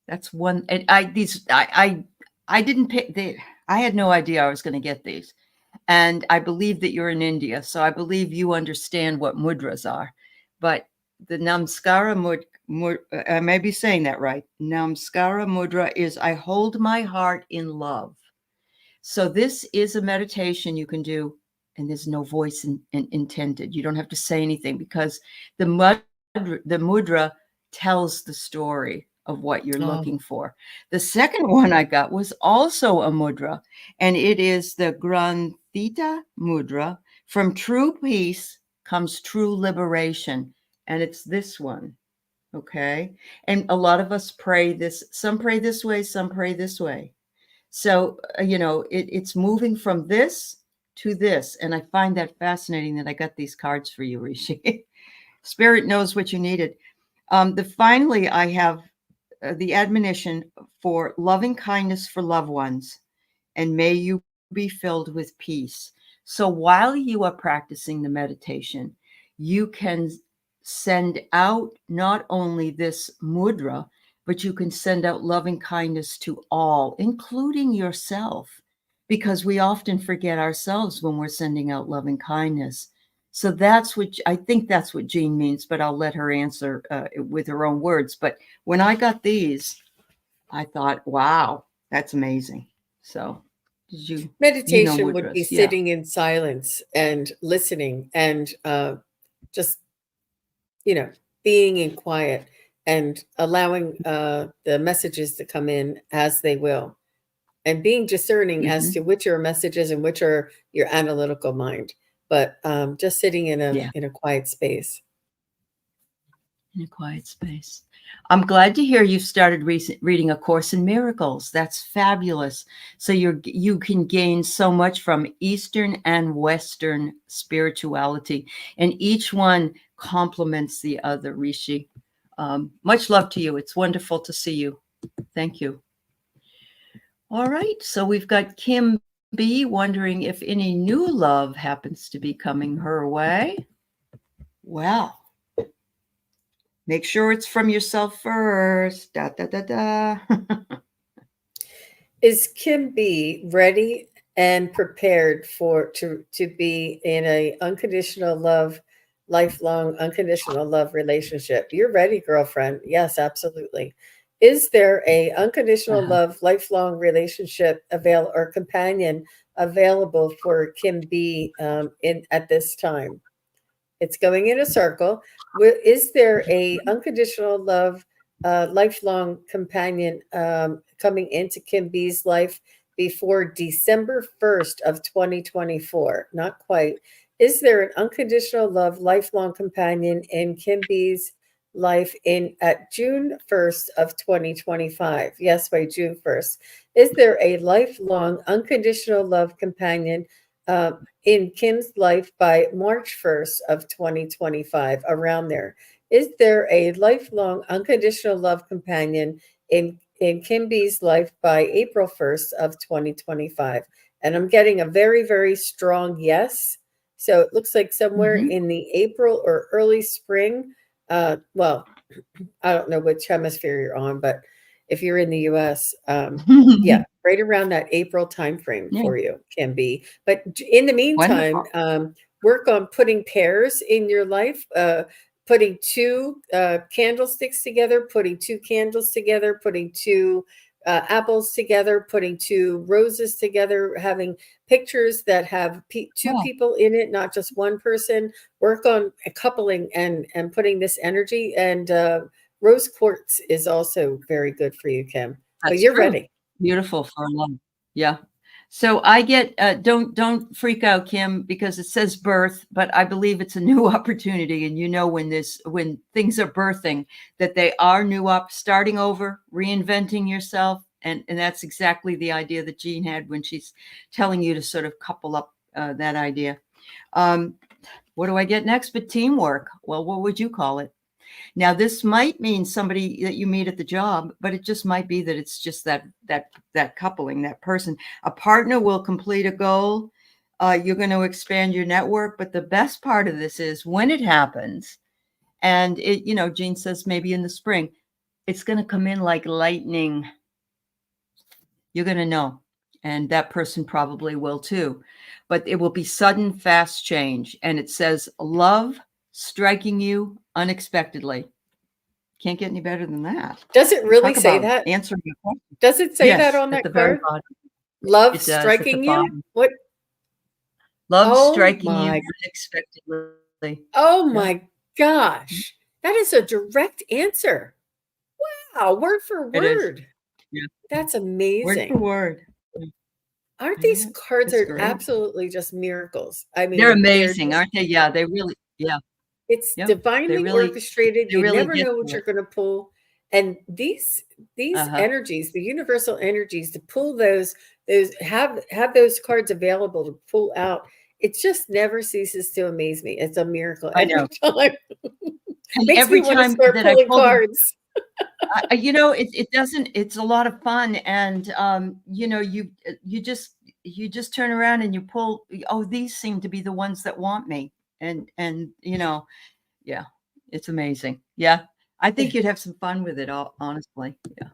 That's one. And I didn't pick. I had no idea I was going to get these, and I believe that you're in India, so I believe you understand what mudras are. But the Namaskara Mudra, I may be saying that right. Namaskara Mudra is I hold my heart in love. So this is a meditation you can do, and there's no voice intended. You don't have to say anything because the mudra tells the story of what you're looking for. The second one I got was also a mudra, and it is the Granthita Mudra. From true peace comes true liberation, and it's this one. Okay. And a lot of us pray this. Some pray this way, some pray this way. So, it's moving from this to this. And I find that fascinating that I got these cards for you, Rishi. Spirit knows what you needed. Finally, I have the admonition for loving kindness for loved ones, and may you be filled with peace. So while you are practicing the meditation, you can send out not only this mudra, but you can send out loving kindness to all, including yourself, because we often forget ourselves when we're sending out loving kindness. So that's what I think that's what Jean means, but I'll let her answer with her own words. But when I got these, I thought, wow, that's amazing. So meditation would be mudras, yeah. sitting in silence and listening and just, being in quiet and allowing the messages to come in as they will, and being discerning as to which are messages and which are your analytical mind. But just sitting in a quiet space. In a quiet space. I'm glad to hear you've started reading A Course in Miracles. That's fabulous. So you can gain so much from Eastern and Western spirituality, and each one complements the other, Rishi. Much love to you. It's wonderful to see you. Thank you. All right. So we've got Kim B wondering if any new love happens to be coming her way. Well, make sure it's from yourself first. Da, da, da, da. Is Kim B ready and prepared to be in a unconditional love, lifelong unconditional love relationship? You're ready, girlfriend. Yes, absolutely. Is there a unconditional love, lifelong relationship or companion available for Kim B at this time? It's going in a circle. Is there a unconditional love, lifelong companion coming into Kim B's life before December 1st of 2024? Not quite. Is there an unconditional love, lifelong companion in Kim B's life at June 1st of 2025? Yes, by June 1st. Is there a lifelong unconditional love companion in Kim's life by March 1st of 2025, around there? Is there a lifelong unconditional love companion in Kim B's life by April 1st of 2025? And I'm getting a very, very strong yes. So it looks like somewhere in the April or early spring. Well, I don't know which hemisphere you're on, but if you're in the US, yeah, right around that April timeframe for you, Kim B. But in the meantime, work on putting pairs in your life, putting two candlesticks together, putting two candles together, putting two apples together, putting two roses together, having pictures that have two people in it, not just one person. Work on coupling and putting this energy. And rose quartz is also very good for you, Kim. But you're ready. Beautiful for love. Yeah. So I get don't freak out, Kim, because it says birth, but I believe it's a new opportunity. And when things are birthing, that they are new starting over, reinventing yourself. And that's exactly the idea that Jean had when she's telling you to sort of couple up that idea. What do I get next? But teamwork. Well, what would you call it? Now, this might mean somebody that you meet at the job, but it just might be that it's just that coupling, that person. A partner will complete a goal. You're going to expand your network. But the best part of this is when it happens, and Jean says maybe in the spring, it's going to come in like lightning. You're going to know. And that person probably will too. But it will be sudden, fast change. And it says love striking you unexpectedly. Can't get any better than that. Does it really say that? Answering your question. Does it say that on that card? Love striking you? What? Love striking you unexpectedly. Oh my gosh. That is a direct answer. Wow. Word for word. Yeah. That's amazing. Word for word. Aren't these cards are absolutely just miracles? I mean, they're amazing, aren't they? Yeah, they really, yeah. It's divinely orchestrated. You never know what you're going to pull. And these energies, the universal energies, to pull those have those cards available to pull out it just never ceases to amaze me. It's a miracle I every know. time. And Makes me every want to time start that I pulling pull the cards. it doesn't, it's a lot of fun. And, you just turn around and you pull, oh, these seem to be the ones that want me. And, yeah, it's amazing. Yeah. I think you'd have some fun with it, honestly. Yeah.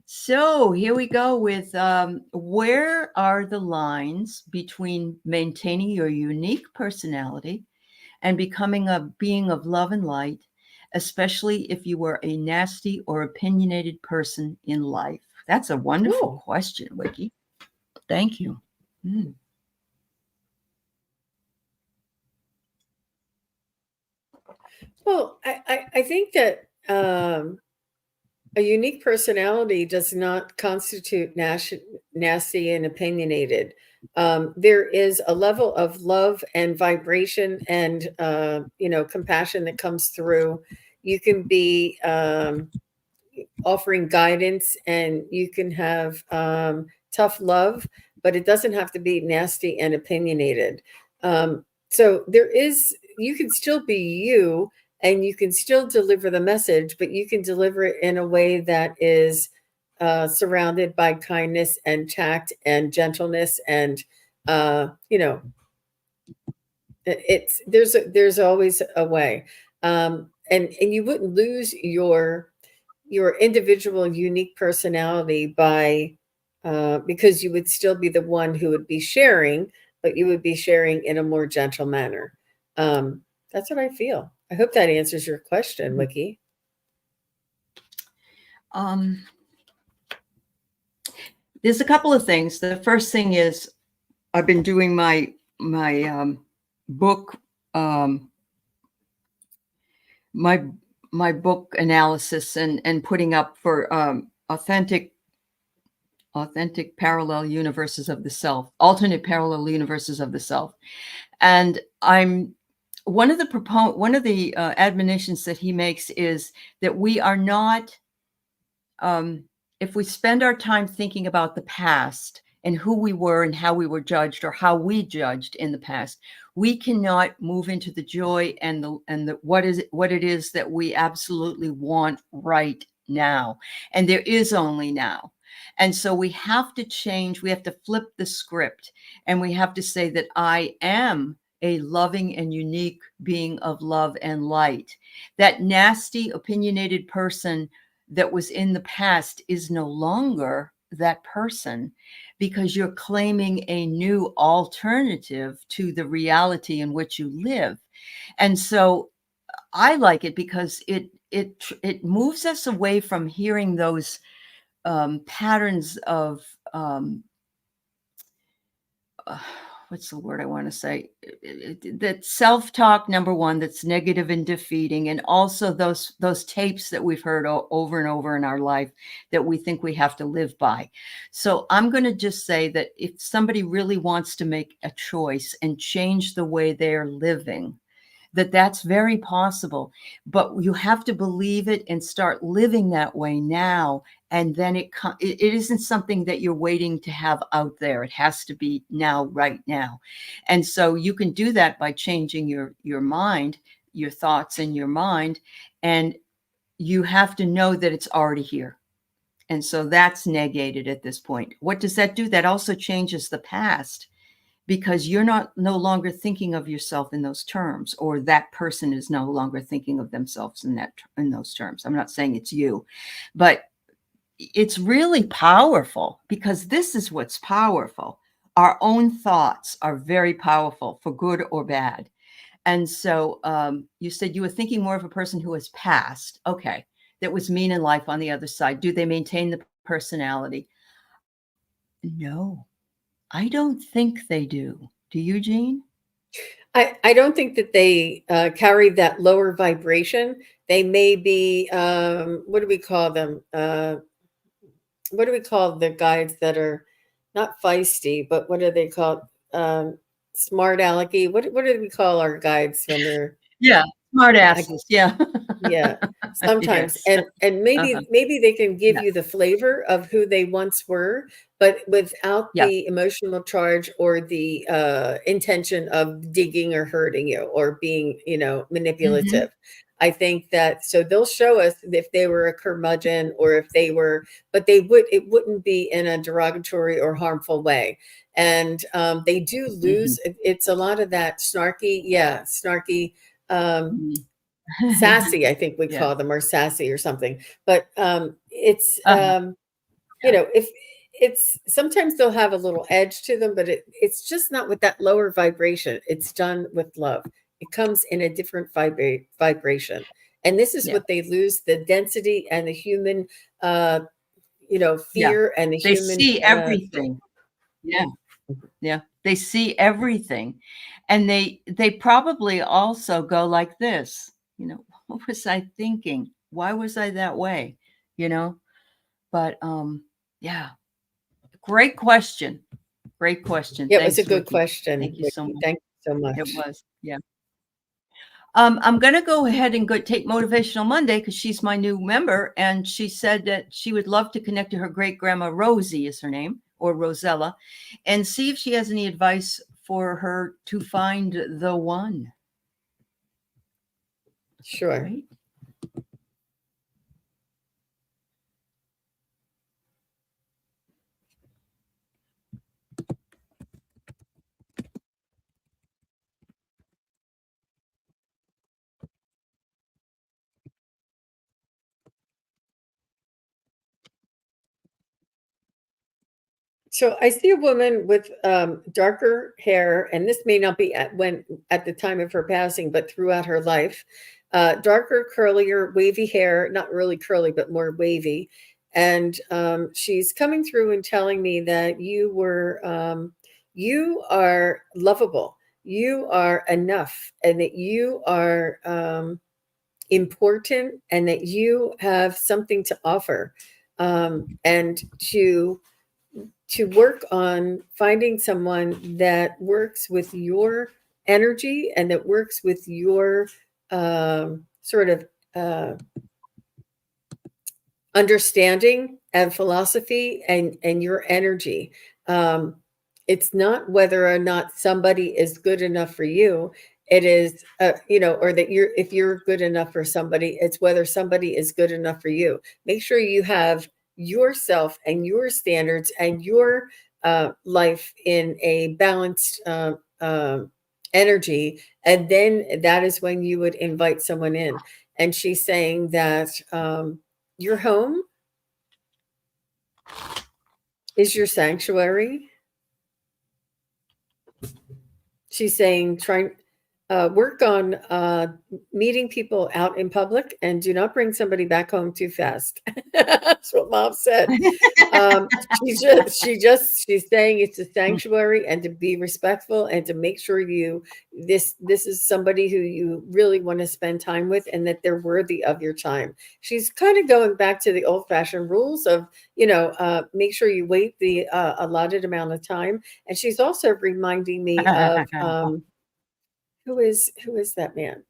So here we go with, where are the lines between maintaining your unique personality and becoming a being of love and light, especially if you were a nasty or opinionated person in life? That's a wonderful Oh, question, Wiki. Thank you. Mm. well, I think that a unique personality does not constitute nasty and opinionated. There is a level of love and vibration and compassion that comes through. You can be offering guidance, and you can have tough love, but it doesn't have to be nasty and opinionated. So you can still be you, and you can still deliver the message, but you can deliver it in a way that is surrounded by kindness and tact and gentleness, and uh, you know, there's always a way, and you wouldn't lose your individual unique personality by because you would still be the one who would be sharing, but you would be sharing in a more gentle manner. That's what I feel. I hope that answers your question, Wiki. Um, there's a couple of things. The first thing is I've been doing my book um, my my book analysis and putting up for authentic parallel universes of the self, alternate parallel universes of the self. And I'm one of the admonitions that he makes is that we are not, if we spend our time thinking about the past and who we were and how we were judged or how we judged in the past, we cannot move into the joy and the what it is that we absolutely want right now. And there is only now. And so we have to change, we have to flip the script, and we have to say that I am a loving and unique being of love and light. That nasty, opinionated person that was in the past is no longer that person, because you're claiming a new alternative to the reality in which you live. And so I like it because it moves us away from hearing those patterns of uh, what's the word I want to say? That self-talk, number one, that's negative and defeating, and also those tapes that we've heard over and over in our life that we think we have to live by. So I'm going to just say that if somebody really wants to make a choice and change the way they're living, that's very possible, but you have to believe it and start living that way now. And then it isn't something that you're waiting to have out there. It has to be now, right now. And so you can do that by changing your mind, your thoughts in your mind, and you have to know that it's already here. And so that's negated at this point. What does that do? That also changes the past, because you're no longer thinking of yourself in those terms, or that person is no longer thinking of themselves in those terms. I'm not saying it's you, but it's really powerful, because this is what's powerful. Our own thoughts are very powerful, for good or bad. And so you said you were thinking more of a person who has passed. Okay. That was mean in life on the other side. Do they maintain the personality? No, I don't think they do. Do you, Jean? I don't think that they carry that lower vibration. They may be, what do we call them? What do we call the guides that are not feisty, but what are they called? Smart alecky. What do we call our guides when they're Yeah. Smart I asses. Yeah. yeah, sometimes. Yes. And Uh-huh. maybe they can give Yeah. you the flavor of who they once were, but without Yeah. the emotional charge or the intention of digging or hurting you or being, Hmm. manipulative. I think that so they'll show us if they were a curmudgeon or if they were, but it wouldn't be in a derogatory or harmful way. And they do Hmm. lose. It's a lot of that snarky, yeah, snarky. Um, Hmm. Sassy, I think we Yeah. call them, or sassy or something. But it's Uh-huh. Yeah. if it's sometimes they'll have a little edge to them, but it's just not with that lower vibration. It's done with love. It comes in a different vibration. And this is Yeah. what they lose, the density and the human Yeah. fear and the They human see everything. Yeah. Yeah. They see everything. And they probably also go like this, what was I thinking? Why was I that way? You know? But yeah. Great question. Great question. Yeah, it was a Thanks, good Wiki. question, Thank you so Vicky. much. Thank you so It much. was. Yeah. I'm going to go ahead and take Motivational Monday because she's my new member. And she said that she would love to connect to her great grandma, Rosie is her name, or Rosella, and see if she has any advice for her to find the one. Sure. Right? So I see a woman with darker hair, and this may not be at the time of her passing, but throughout her life, darker, curlier, wavy hair, not really curly, but more wavy. And she's coming through and telling me that you are lovable, you are enough, and that you are important, and that you have something to offer, and to work on finding someone that works with your energy and that works with your sort of uh, understanding and philosophy and your energy. Um, it's not whether or not somebody is good enough for you. It is, or that if you're good enough for somebody, it's whether somebody is good enough for you. Make sure you have yourself and your standards and your life in a balanced energy. And then that is when you would invite someone in. And she's saying that your home is your sanctuary. She's saying, work on meeting people out in public and do not bring somebody back home too fast. That's what Mom said. Um, she's saying it's a sanctuary and to be respectful and to make sure this is somebody who you really want to spend time with and that they're worthy of your time. She's kind of going back to the old-fashioned rules of, make sure you wait the allotted amount of time. And she's also reminding me of who is that man?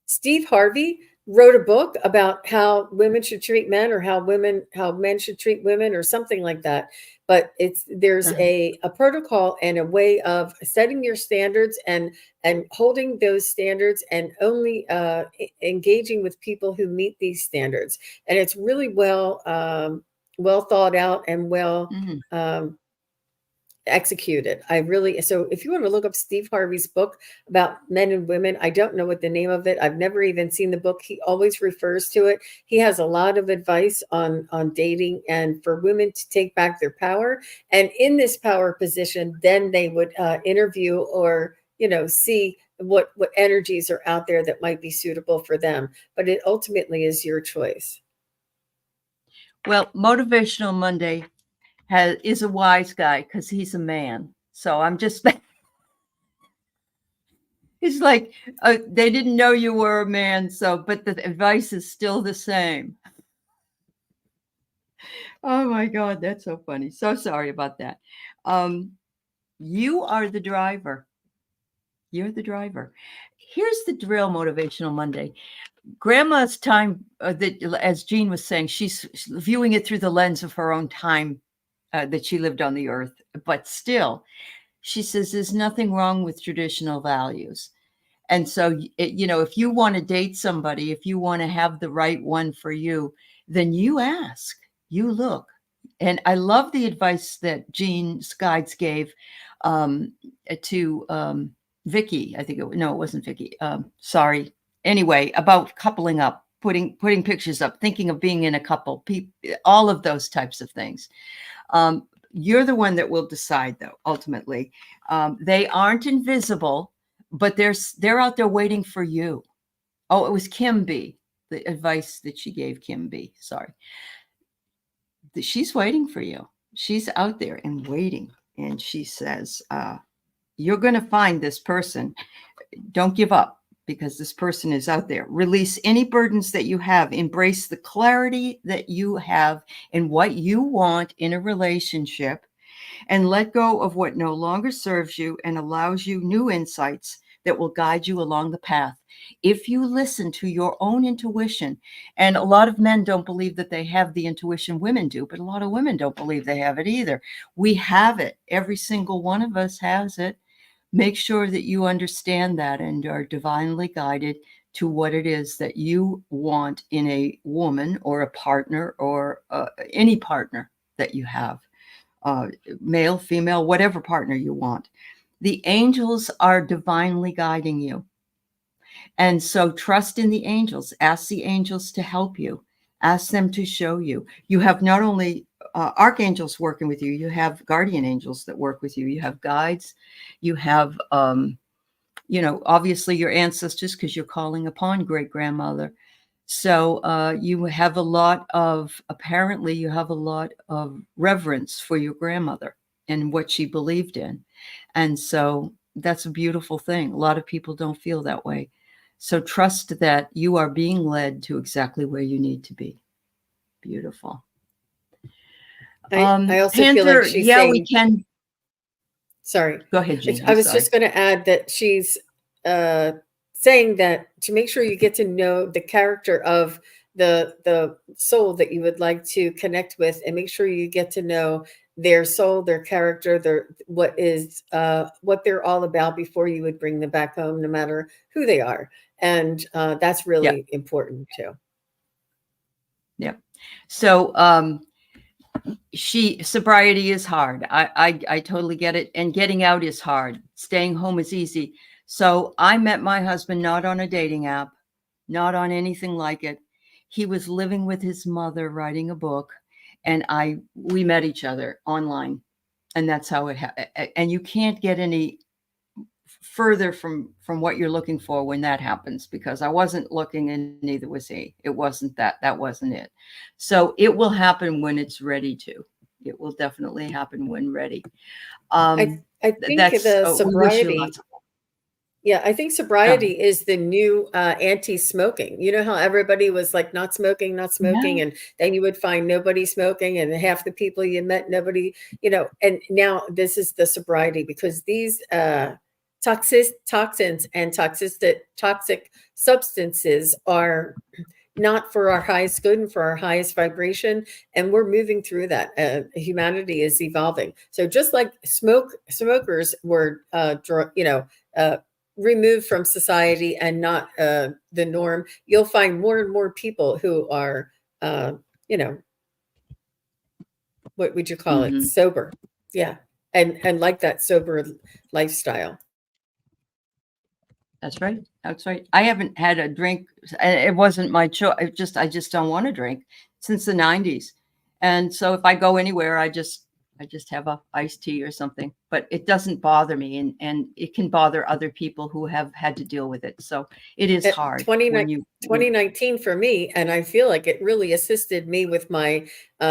Steve Harvey wrote a book about how women should treat men or how men should treat women or something like that. But there's a protocol and a way of setting your standards and holding those standards and only engaging with people who meet these standards. And it's really well thought out and well um, executed. So if you want to look up Steve Harvey's book about men and women, I don't know what the name of it. I've never even seen the book. He always refers to it. He has a lot of advice on dating and for women to take back their power. And in this power position, then they would interview or, see what energies are out there that might be suitable for them. But it ultimately is your choice. Well, Motivational Monday is a wise guy because he's a man. So I'm just, he's like, they didn't know you were a man. But the advice is still the same. Oh my God, that's so funny. So sorry about that. You are the driver. You're the driver. here's the drill motivational Monday. Grandma's time, that, as Jean was saying, she's viewing it through the lens of her own time that she lived on the earth. But still, she says there's nothing wrong with traditional values. And so, if you want to date somebody, if you want to have the right one for you, then you ask, you look. And I love the advice that Jean Skides gave to Vicky. I think it wasn't Vicky. Sorry. Anyway, about coupling up, putting pictures up, thinking of being in a couple, all of those types of things. You're the one that will decide, though, ultimately. They aren't invisible, but they're out there waiting for you. Oh, it was Kim B, the advice that she gave Kim B. Sorry. She's waiting for you. She's out there and waiting. And she says, you're going to find this person. Don't give up, because this person is out there. Release any burdens that you have. Embrace the clarity that you have in what you want in a relationship, and let go of what no longer serves you and allows you new insights that will guide you along the path. If you listen to your own intuition, and a lot of men don't believe that they have the intuition women do, but a lot of women don't believe they have it either. We have it. Every single one of us has it. Make sure that you understand that and are divinely guided to what it is that you want in a woman or a partner, or any partner that you have, male, female, whatever partner you want. The angels are divinely guiding you. And so trust in the angels. Ask the angels to help you. Ask them to show you. You have not only archangels working with you, you have guardian angels that work with you. You have guides. You have, obviously your ancestors, because you're calling upon great grandmother. So you have a lot of reverence for your grandmother and what she believed in. And so that's a beautiful thing. A lot of people don't feel that way. So trust that you are being led to exactly where you need to be. Beautiful. I also Panther, feel like she's saying, we can. Sorry. Go ahead, Jean. I was just going to add that she's saying that to make sure you get to know the character of the soul that you would like to connect with, and make sure you get to know their soul, their character, what they're all about before you would bring them back home, no matter who they are. And that's really important too. Yeah. So sobriety is hard. I totally get it. And getting out is hard. Staying home is easy. So I met my husband not on a dating app, not on anything like it. He was living with his mother, writing a book, and we met each other online, and that's how it happened. And you can't get any further from what you're looking for when that happens, because I wasn't looking, and neither was he. It wasn't that wasn't it. So it will happen when it's ready to. It will definitely happen when ready. I think the sobriety. Yeah, I think sobriety is the new anti-smoking. You know how everybody was like not smoking, and then you would find nobody smoking, and half the people you met, nobody, and now this is the sobriety, because these toxins and toxic substances are not for our highest good and for our highest vibration. And we're moving through that. Humanity is evolving. So just like smokers were, removed from society and not the norm, you'll find more and more people who are, what would you call it? Sober. Yeah. And like that sober lifestyle. That's right. That's right. I haven't had a drink. It wasn't my choice. I just don't want to drink since the 90s. And so if I go anywhere, I just have a iced tea or something, but it doesn't bother me. And it can bother other people who have had to deal with it. So it is hard. 2019 for me. And I feel like it really assisted me with my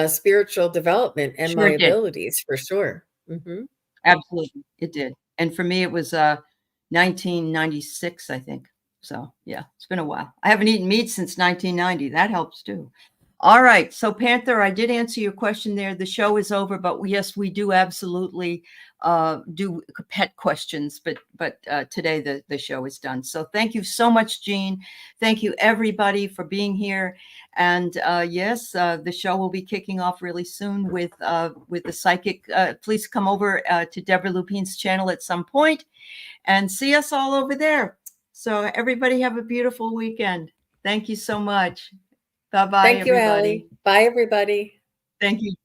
spiritual development and my abilities, for sure. Mm-hmm. Absolutely. It did. And for me, it was 1996, I think. So yeah, it's been a while. I haven't eaten meat since 1990. That helps too. All right. So Panther, I did answer your question there. The show is over, but yes, we do absolutely do pet questions, but today the show is done. So thank you so much, Jean. Thank you everybody for being here. And yes, the show will be kicking off really soon with the psychic. Please come over to Deborah Lupine's channel at some point and see us all over there. So everybody have a beautiful weekend. Thank you so much. Bye-bye, Thank you, everybody. Allie. Bye, everybody. Thank you, Jean.